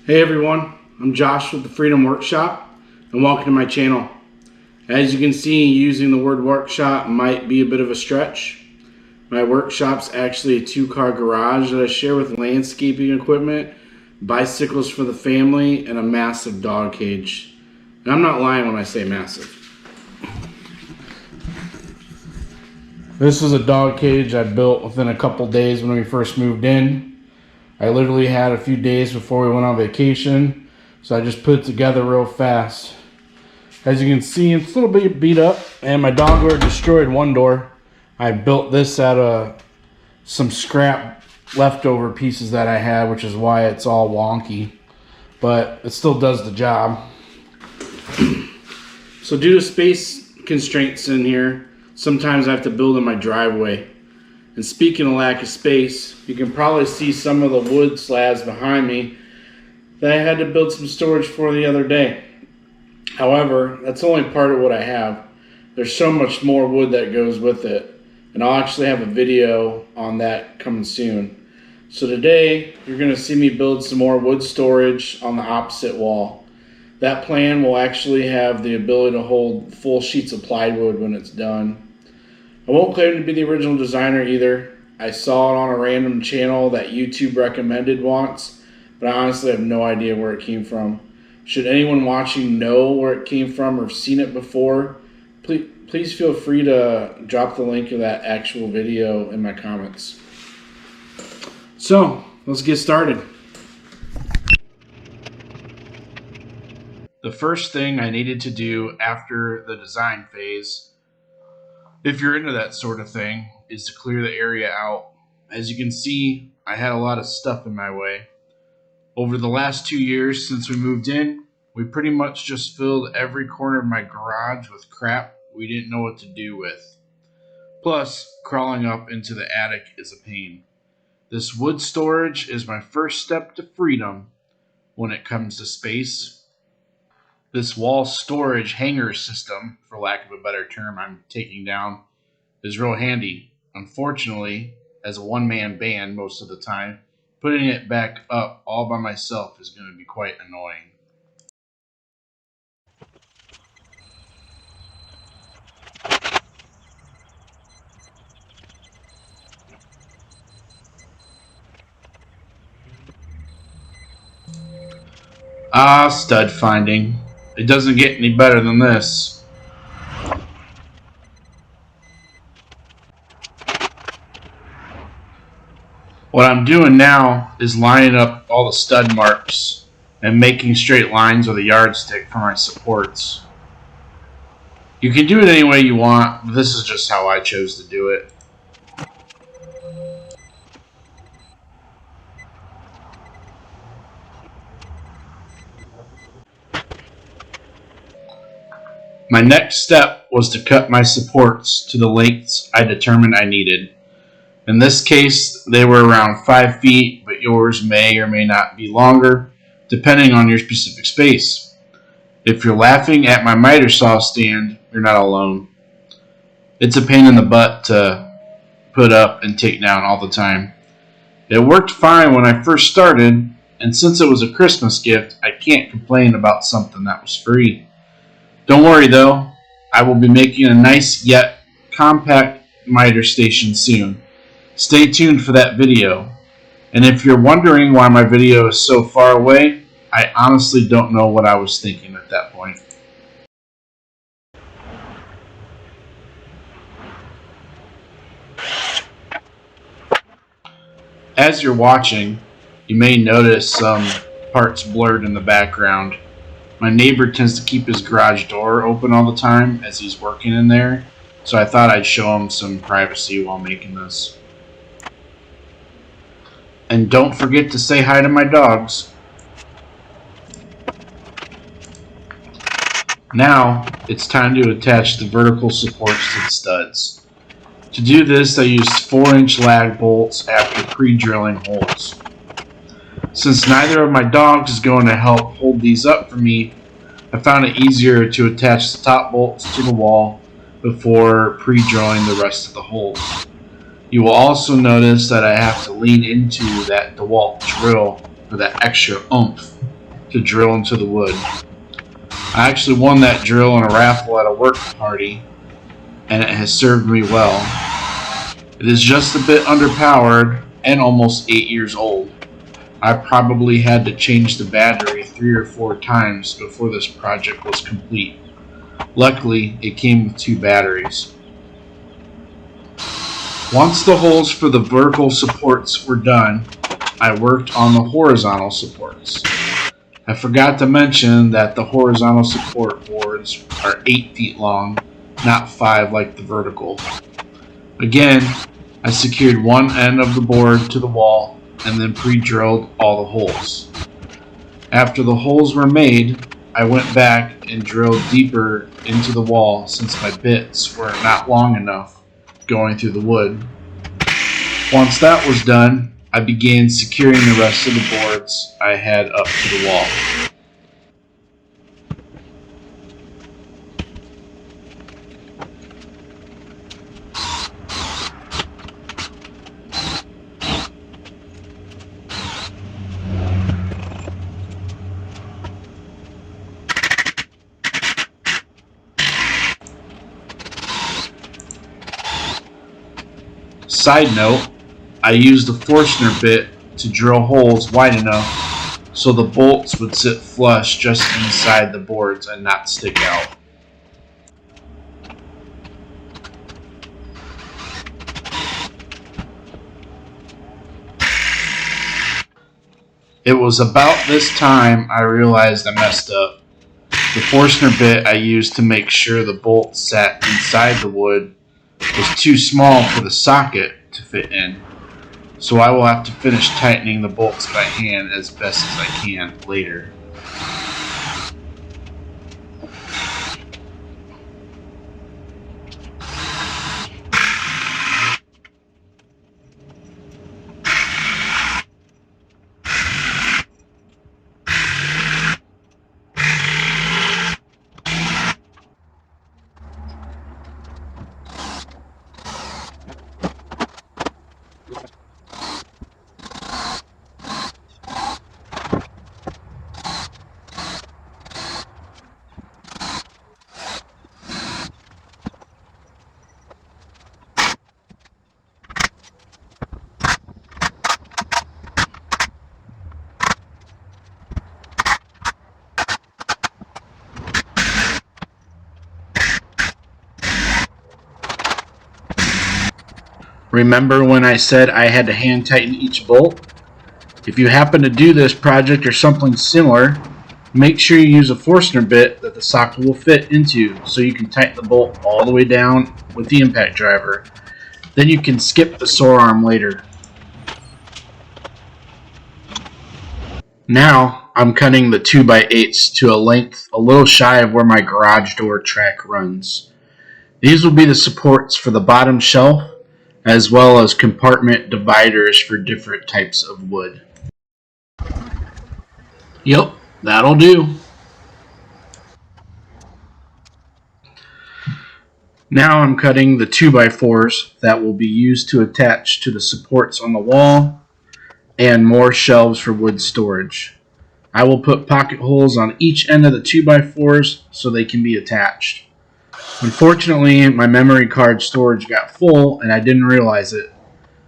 Hey everyone, I'm Josh with the Freedom Workshop and welcome to my channel. As you can see, using the word workshop might be a bit of a stretch. My workshop's actually a two-car garage that I share with landscaping equipment, bicycles for the family, and a massive dog cage. And I'm not lying when I say massive. This is a dog cage I built within a couple days when we first moved in. I literally had a few days before we went on vacation, so I just put it together real fast. As you can see, it's a little bit beat up, and my dog door destroyed one door. I built this out of some scrap leftover pieces that I had, which is why it's all wonky, but it still does the job. So due to space constraints in here, sometimes I have to build in my driveway. And speaking of lack of space, you can probably see some of the wood slabs behind me that I had to build some storage for the other day. However, that's only part of what I have. There's so much more wood that goes with it, and I'll actually have a video on that coming soon. So today, you're going to see me build some more wood storage on the opposite wall. That plan will actually have the ability to hold full sheets of plywood when it's done. I won't claim to be the original designer either. I saw it on a random channel that YouTube recommended once, but I honestly have no idea where it came from. Should anyone watching know where it came from or have seen it before, please feel free to drop the link of that actual video in my comments. So, let's get started. The first thing I needed to do after the design phase, if you're into that sort of thing, is to clear the area out. As you can see, I had a lot of stuff in my way. Over the last 2 years since we moved in, we pretty much just filled every corner of my garage with crap we didn't know what to do with. Plus, crawling up into the attic is a pain. This wood storage is my first step to freedom when it comes to space. This wall storage hanger system, for lack of a better term, I'm taking down, is real handy. Unfortunately, as a one-man band most of the time, putting it back up all by myself is going to be quite annoying. Stud finding. It doesn't get any better than this. What I'm doing now is lining up all the stud marks and making straight lines with a yardstick for my supports. You can do it any way you want, but this is just how I chose to do it. My next step was to cut my supports to the lengths I determined I needed. In this case, they were around 5 feet, but yours may or may not be longer, depending on your specific space. If you're laughing at my miter saw stand, you're not alone. It's a pain in the butt to put up and take down all the time. It worked fine when I first started, and since it was a Christmas gift, I can't complain about something that was free. Don't worry though, I will be making a nice yet compact miter station soon. Stay tuned for that video. And if you're wondering why my video is so far away, I honestly don't know what I was thinking at that point. As you're watching, you may notice some parts blurred in the background. My neighbor tends to keep his garage door open all the time as he's working in there, so I thought I'd show him some privacy while making this. And don't forget to say hi to my dogs. Now, it's time to attach the vertical supports to the studs. To do this, I used 4-inch lag bolts after pre-drilling holes. Since neither of my dogs is going to help hold these up for me, I found it easier to attach the top bolts to the wall before pre-drilling the rest of the holes. You will also notice that I have to lean into that DeWalt drill for that extra oomph. to drill into the wood. I actually won that drill in a raffle at a work party, and it has served me well. It is just a bit underpowered and almost 8 years old. I probably had to change the battery 3 or 4 times before this project was complete. Luckily, it came with 2 batteries. Once the holes for the vertical supports were done, I worked on the horizontal supports. I forgot to mention that the horizontal support boards are 8 feet long, not 5 like the vertical. Again, I secured one end of the board to the wall and then pre-drilled all the holes. After the holes were made, I went back and drilled deeper into the wall since my bits were not long enough going through the wood. Once that was done, I began securing the rest of the boards I had up to the wall. Side note, I used a Forstner bit to drill holes wide enough so the bolts would sit flush just inside the boards and not stick out. It was about this time I realized I messed up. The Forstner bit I used to make sure the bolt sat inside the wood was too small for the socket to fit in, so I will have to finish tightening the bolts by hand as best as I can later. Remember when I said I had to hand tighten each bolt? If you happen to do this project or something similar, make sure you use a Forstner bit that the socket will fit into so you can tighten the bolt all the way down with the impact driver. Then you can skip the sore arm later. Now I'm cutting the 2x8s to a length a little shy of where my garage door track runs. These will be the supports for the bottom shelf as well as compartment dividers for different types of wood. Yep, that'll do. Now I'm cutting the 2x4s that will be used to attach to the supports on the wall and more shelves for wood storage. I will put pocket holes on each end of the 2x4s so they can be attached. Unfortunately, my memory card storage got full and I didn't realize it.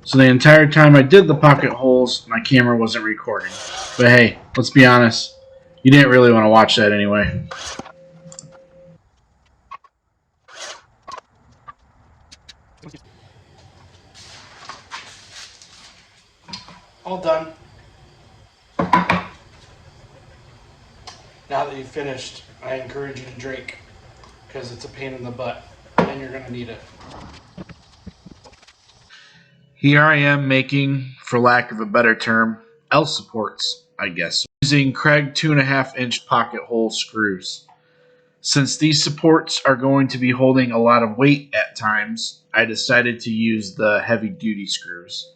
So the entire time I did the pocket holes, my camera wasn't recording. But hey, let's be honest, you didn't really want to watch that anyway. All done. Now that you've finished, I encourage you to drink because it's a pain in the butt and you're going to need it. Here I am making, for lack of a better term, L supports, I guess, using Craig 2.5-inch pocket hole screws. Since these supports are going to be holding a lot of weight at times, I decided to use the heavy duty screws.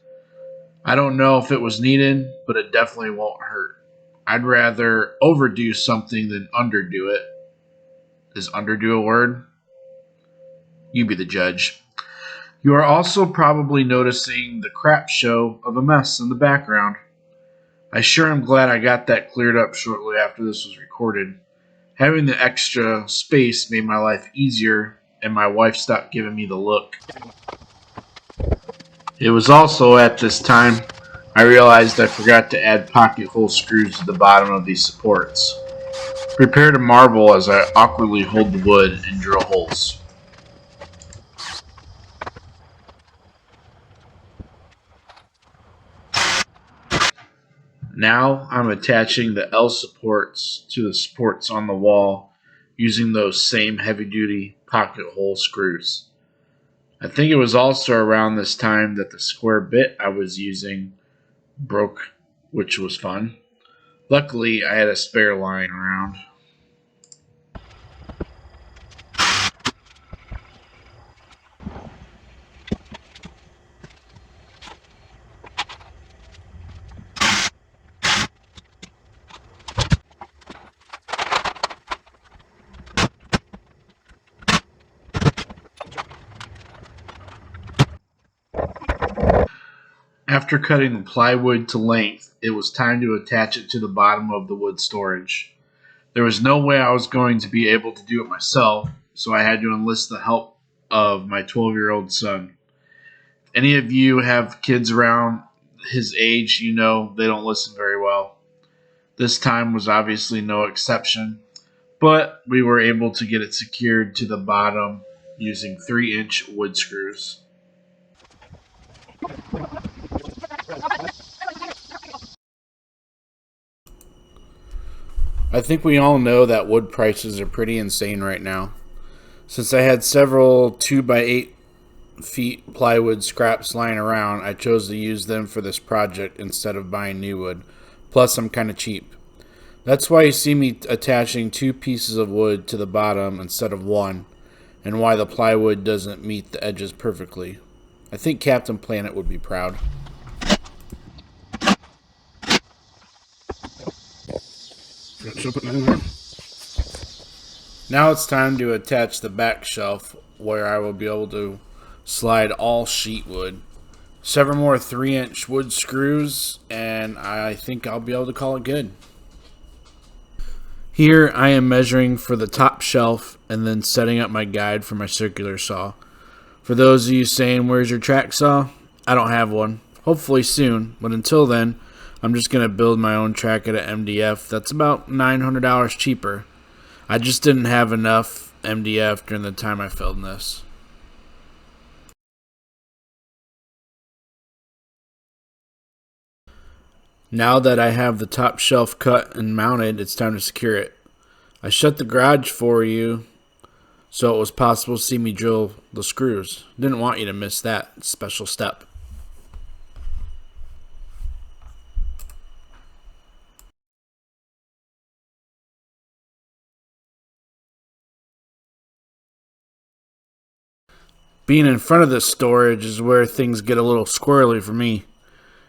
I don't know if it was needed, but it definitely won't hurt. I'd rather overdo something than underdo it. Is underdo a word? You be the judge. You are also probably noticing the crap show of a mess in the background. I sure am glad I got that cleared up shortly after this was recorded. Having the extra space made my life easier, and my wife stopped giving me the look. It was also at this time I realized I forgot to add pocket hole screws to the bottom of these supports. Prepare to marvel as I awkwardly hold the wood and drill holes. Now I'm attaching the L supports to the supports on the wall using those same heavy duty pocket hole screws. I think it was also around this time that the square bit I was using broke, which was fun. Luckily, I had a spare lying around. After cutting the plywood to length, it was time to attach it to the bottom of the wood storage. There was no way I was going to be able to do it myself, so I had to enlist the help of my 12-year-old son. If any of you have kids around his age, you know they don't listen very well. This time was obviously no exception, but we were able to get it secured to the bottom using 3-inch wood screws. I think we all know that wood prices are pretty insane right now. Since I had several 2 by 8 feet plywood scraps lying around, I chose to use them for this project instead of buying new wood. Plus, I'm kind of cheap. That's why you see me attaching 2 pieces of wood to the bottom instead of 1, and why the plywood doesn't meet the edges perfectly. I think Captain Planet would be proud. Now it's time to attach the back shelf where I will be able to slide all sheet wood. Several more 3-inch wood screws, and I think I'll be able to call it good. Here I am measuring for the top shelf and then setting up my guide for my circular saw. For those of you saying, where's your track saw? I don't have one. Hopefully soon, but until then, I'm just going to build my own track at an MDF that's about $900 cheaper. I just didn't have enough MDF during the time I filmed this. Now that I have the top shelf cut and mounted, it's time to secure it. I shut the garage for you so it was possible to see me drill the screws. Didn't want you to miss that special step. Being in front of this storage is where things get a little squirrely for me.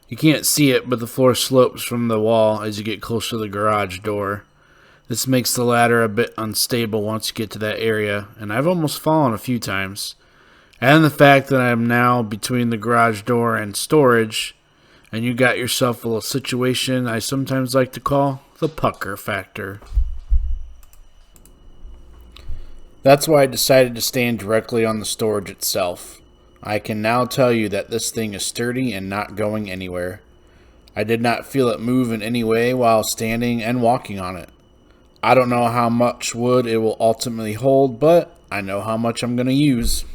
You can't see it, but the floor slopes from the wall as you get closer to the garage door. This makes the ladder a bit unstable once you get to that area, and I've almost fallen a few times. And the fact that I'm now between the garage door and storage, and you got yourself a little situation I sometimes like to call the pucker factor. That's why I decided to stand directly on the storage itself. I can now tell you that this thing is sturdy and not going anywhere. I did not feel it move in any way while standing and walking on it. I don't know how much wood it will ultimately hold, but I know how much I'm going to use.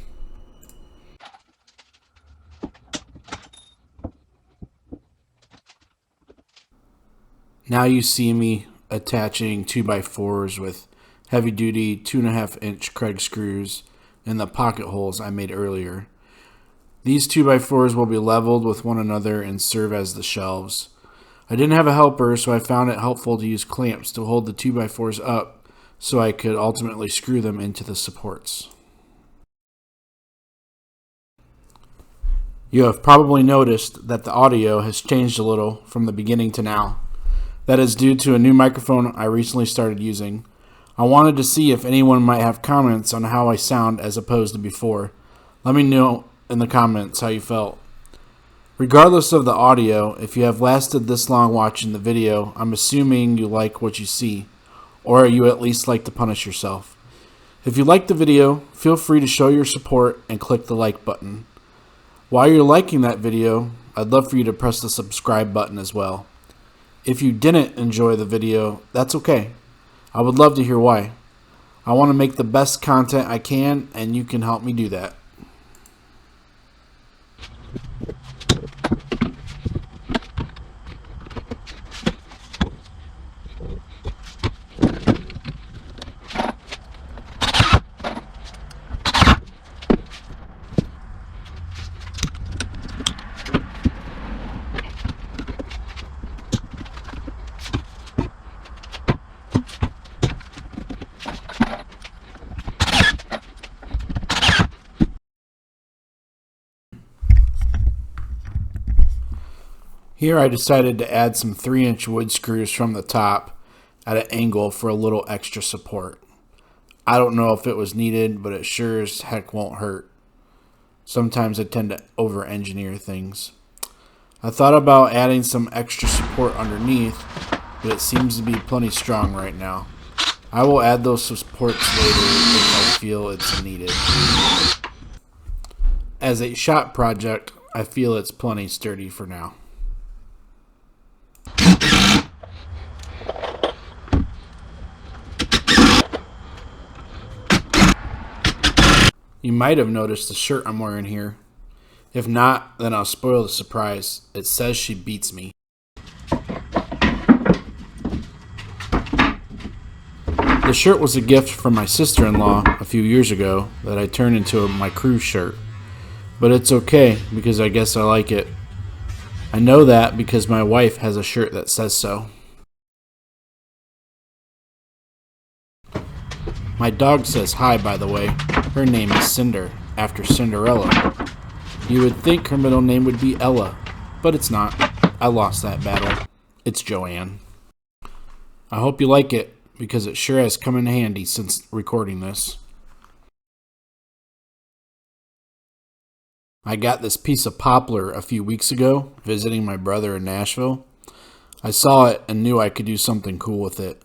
Now you see me attaching 2x4s with heavy duty 2.5-inch Craig screws in the pocket holes I made earlier. These 2x4s will be leveled with one another and serve as the shelves. I didn't have a helper, so I found it helpful to use clamps to hold the 2x4s up so I could ultimately screw them into the supports. You have probably noticed that the audio has changed a little from the beginning to now. That is due to a new microphone I recently started using. I wanted to see if anyone might have comments on how I sound as opposed to before. Let me know in the comments how you felt. Regardless of the audio, if you have lasted this long watching the video, I'm assuming you like what you see, or you at least like to punish yourself. If you like the video, feel free to show your support and click the like button. While you're liking that video, I'd love for you to press the subscribe button as well. If you didn't enjoy the video, that's okay. I would love to hear why. I want to make the best content I can, and you can help me do that. Here I decided to add some 3-inch wood screws from the top at an angle for a little extra support. I don't know if it was needed, but it sure as heck won't hurt. Sometimes I tend to over-engineer things. I thought about adding some extra support underneath, but it seems to be plenty strong right now. I will add those supports later if I feel it's needed. As a shop project, I feel it's plenty sturdy for now. You might have noticed the shirt I'm wearing here. If not, then I'll spoil the surprise. It says she beats me. The shirt was a gift from my sister-in-law a few years ago that I turned into my cruise shirt. But it's okay because I guess I like it. I know that because my wife has a shirt that says so. My dog says hi, by the way. Her name is Cinder, after Cinderella. You would think her middle name would be Ella, but it's not. I lost that battle. It's Joanne. I hope you like it, because it sure has come in handy since recording this. I got this piece of poplar a few weeks ago, visiting my brother in Nashville. I saw it and knew I could do something cool with it.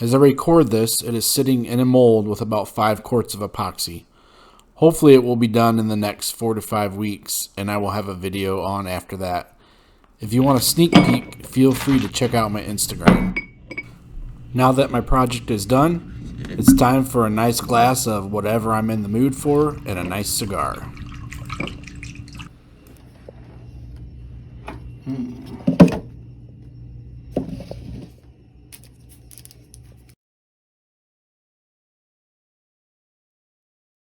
As I record this, it is sitting in a mold with about 5 quarts of epoxy. Hopefully it will be done in the next 4 to 5 weeks, and I will have a video on after that. If you want a sneak peek, feel free to check out my Instagram. Now that my project is done, it's time for a nice glass of whatever I'm in the mood for and a nice cigar.